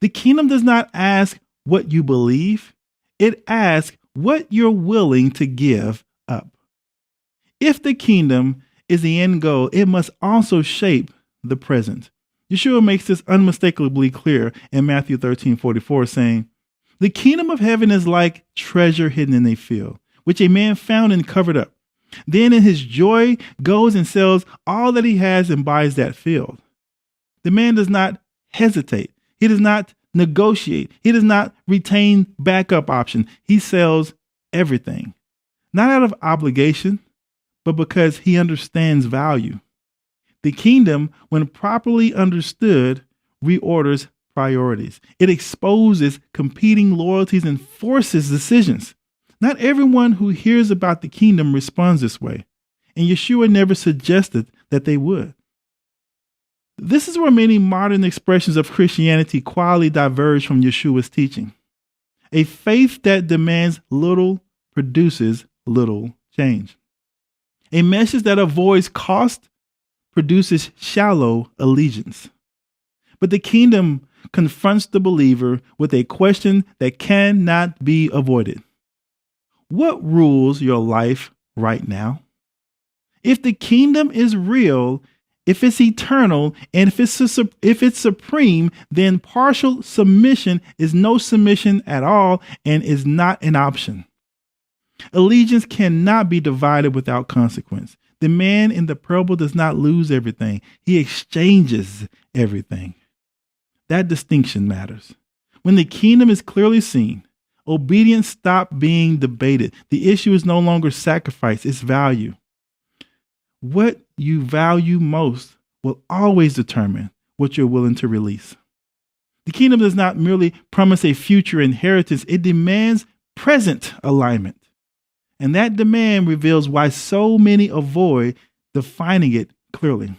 The kingdom does not ask what you believe. It asks what you're willing to give up. If the kingdom is the end goal, it must also shape the present. Yeshua makes this unmistakably clear in Matthew 13:44, saying, "The kingdom of heaven is like treasure hidden in a field, which a man found and covered up. Then in his joy goes and sells all that he has and buys that field." The man does not hesitate. He does not negotiate. He does not retain backup option. He sells everything, not out of obligation, but because he understands value. The kingdom, when properly understood, reorders priorities. It exposes competing loyalties and forces decisions. Not everyone who hears about the kingdom responds this way, and Yeshua never suggested that they would. This is where many modern expressions of Christianity quietly diverge from Yeshua's teaching. A faith that demands little produces little change. A message that avoids cost produces shallow allegiance. But the kingdom confronts the believer with a question that cannot be avoided. What rules your life right now? If the kingdom is real, if it's eternal, and if it's supreme, then partial submission is no submission at all and is not an option. Allegiance cannot be divided without consequence. The man in the parable does not lose everything. He exchanges everything. That distinction matters. When the kingdom is clearly seen, obedience stops being debated. The issue is no longer sacrifice, it's value. What you value most will always determine what you're willing to release. The kingdom does not merely promise a future inheritance, it demands present alignment. And that demand reveals why so many avoid defining it clearly.